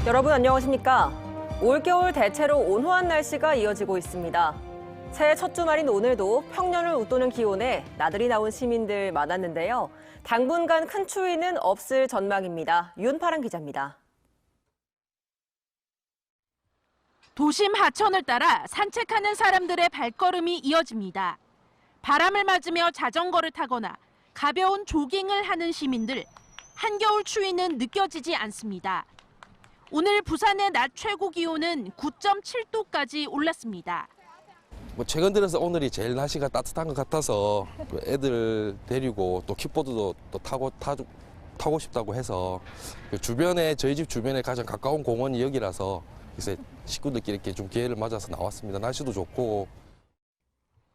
여러분 안녕하십니까? 올겨울 대체로 온화한 날씨가 이어지고 있습니다. 새해 첫 주말인 오늘도 평년을 웃도는 기온에 나들이 나온 시민들 많았는데요. 당분간 큰 추위는 없을 전망입니다. 윤파랑 기자입니다. 도심 하천을 따라 산책하는 사람들의 발걸음이 이어집니다. 바람을 맞으며 자전거를 타거나 가벼운 조깅을 하는 시민들. 한겨울 추위는 느껴지지 않습니다. 오늘 부산의 낮 최고 기온은 9.7도까지 올랐습니다. 최근 들어서 오늘이 제일 날씨가 따뜻한 것 같아서 애들 데리고 또 킥보드도 또 타고 싶다고 해서 저희 집 주변에 가장 가까운 공원이 여기라서 이제 식구들끼리 이렇게 좀 기회를 맞아서 나왔습니다. 날씨도 좋고.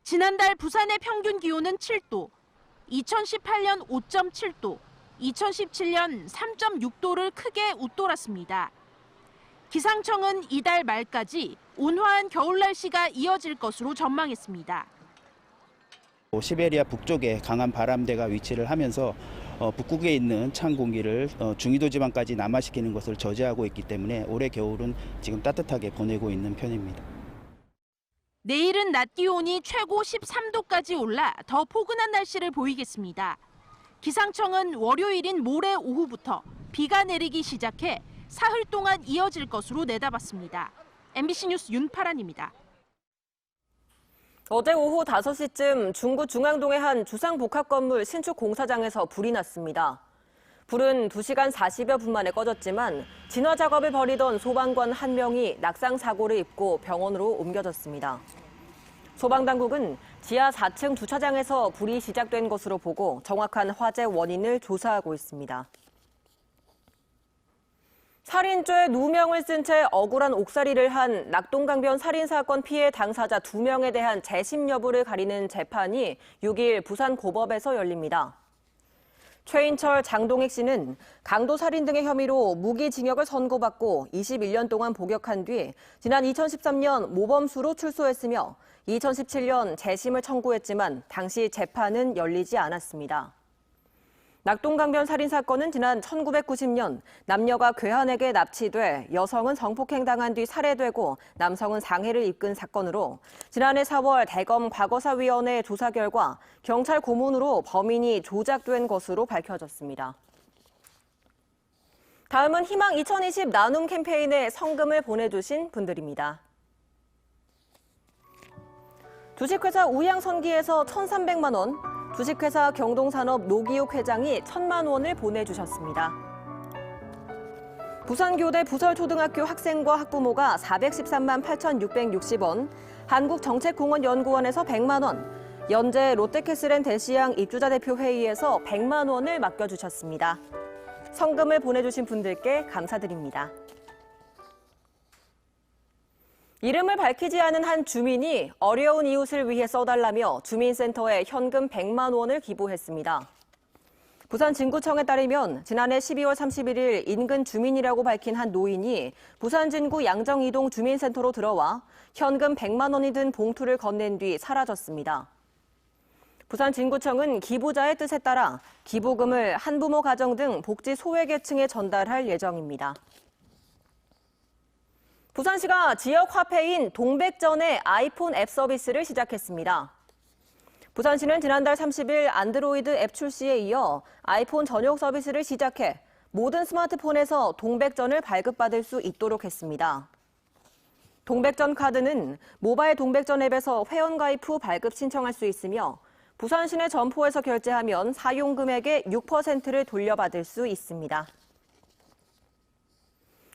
지난달 부산의 평균 기온은 7도, 2018년 5.7도, 2017년 3.6도를 크게 웃돌았습니다. 기상청은 이달 말까지 온화한 겨울 날씨가 이어질 것으로 전망했습니다. 시베리아 북쪽에 강한 바람대가 위치를 하면서 북극에 있는 찬 공기를 중위도 지방까지 남하시키는 것을 저지하고 있기 때문에 올해 겨울은 지금 따뜻하게 보내고 있는 편입니다. 내일은 낮 기온이 최고 13도까지 올라 더 포근한 날씨를 보이겠습니다. 기상청은 월요일인 모레 오후부터 비가 내리기 시작해 사흘 동안 이어질 것으로 내다봤습니다. MBC 뉴스 윤파란입니다. 어제 오후 5시쯤 중구 중앙동의 한 주상복합 건물 신축 공사장에서 불이 났습니다. 불은 2시간 40여 분 만에 꺼졌지만 진화 작업을 벌이던 소방관 1명이 낙상 사고를 입고 병원으로 옮겨졌습니다. 소방당국은 지하 4층 주차장에서 불이 시작된 것으로 보고 정확한 화재 원인을 조사하고 있습니다. 살인죄 누명을 쓴 채 억울한 옥살이를 한 낙동강변 살인사건 피해 당사자 2명에 대한 재심 여부를 가리는 재판이 6일 부산고법에서 열립니다. 최인철, 장동익 씨는 강도살인 등의 혐의로 무기징역을 선고받고 21년 동안 복역한 뒤 지난 2013년 모범수로 출소했으며 2017년 재심을 청구했지만 당시 재판은 열리지 않았습니다. 낙동강변 살인사건은 지난 1990년 남녀가 괴한에게 납치돼 여성은 성폭행당한 뒤 살해되고 남성은 상해를 입은 사건으로 지난해 4월 대검 과거사위원회 조사 결과 경찰 고문으로 범인이 조작된 것으로 밝혀졌습니다. 다음은 희망 2020 나눔 캠페인에 성금을 보내주신 분들입니다. 주식회사 우양선기에서 1,300만 원, 주식회사 경동산업 노기욱 회장이 1,000만 원을 보내주셨습니다. 부산교대 부설초등학교 학생과 학부모가 413만 8,660원, 한국정책공원연구원에서 100만 원, 연재 롯데캐슬앤 대시양 입주자 대표 회의에서 100만 원을 맡겨주셨습니다. 성금을 보내주신 분들께 감사드립니다. 이름을 밝히지 않은 한 주민이 어려운 이웃을 위해 써달라며 주민센터에 현금 100만 원을 기부했습니다. 부산 진구청에 따르면 지난해 12월 31일 인근 주민이라고 밝힌 한 노인이 부산 진구 양정이동 주민센터로 들어와 현금 100만 원이 든 봉투를 건넨 뒤 사라졌습니다. 부산 진구청은 기부자의 뜻에 따라 기부금을 한부모 가정 등 복지 소외계층에 전달할 예정입니다. 부산시가 지역 화폐인 동백전의 아이폰 앱 서비스를 시작했습니다. 부산시는 지난달 30일 안드로이드 앱 출시에 이어 아이폰 전용 서비스를 시작해 모든 스마트폰에서 동백전을 발급받을 수 있도록 했습니다. 동백전 카드는 모바일 동백전 앱에서 회원가입 후 발급 신청할 수 있으며 부산 시내 점포에서 결제하면 사용 금액의 6%를 돌려받을 수 있습니다.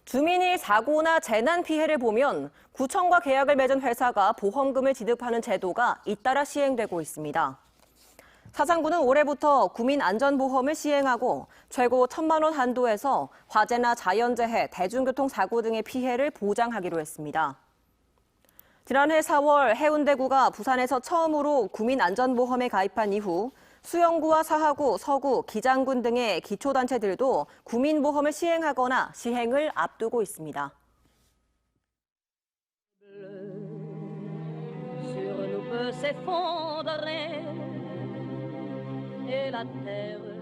주민이 사고나 재난 피해를 보면 구청과 계약을 맺은 회사가 보험금을 지급하는 제도가 잇따라 시행되고 있습니다. 사상구는 올해부터 구민안전보험을 시행하고 최고 1,000만 원 한도에서 화재나 자연재해, 대중교통사고 등의 피해를 보장하기로 했습니다. 지난해 4월 해운대구가 부산에서 처음으로 구민안전보험에 가입한 이후 수영구와 사하구, 서구, 기장군 등의 기초단체들도 구민보험을 시행하거나 시행을 앞두고 있습니다. s'effondrer et la terre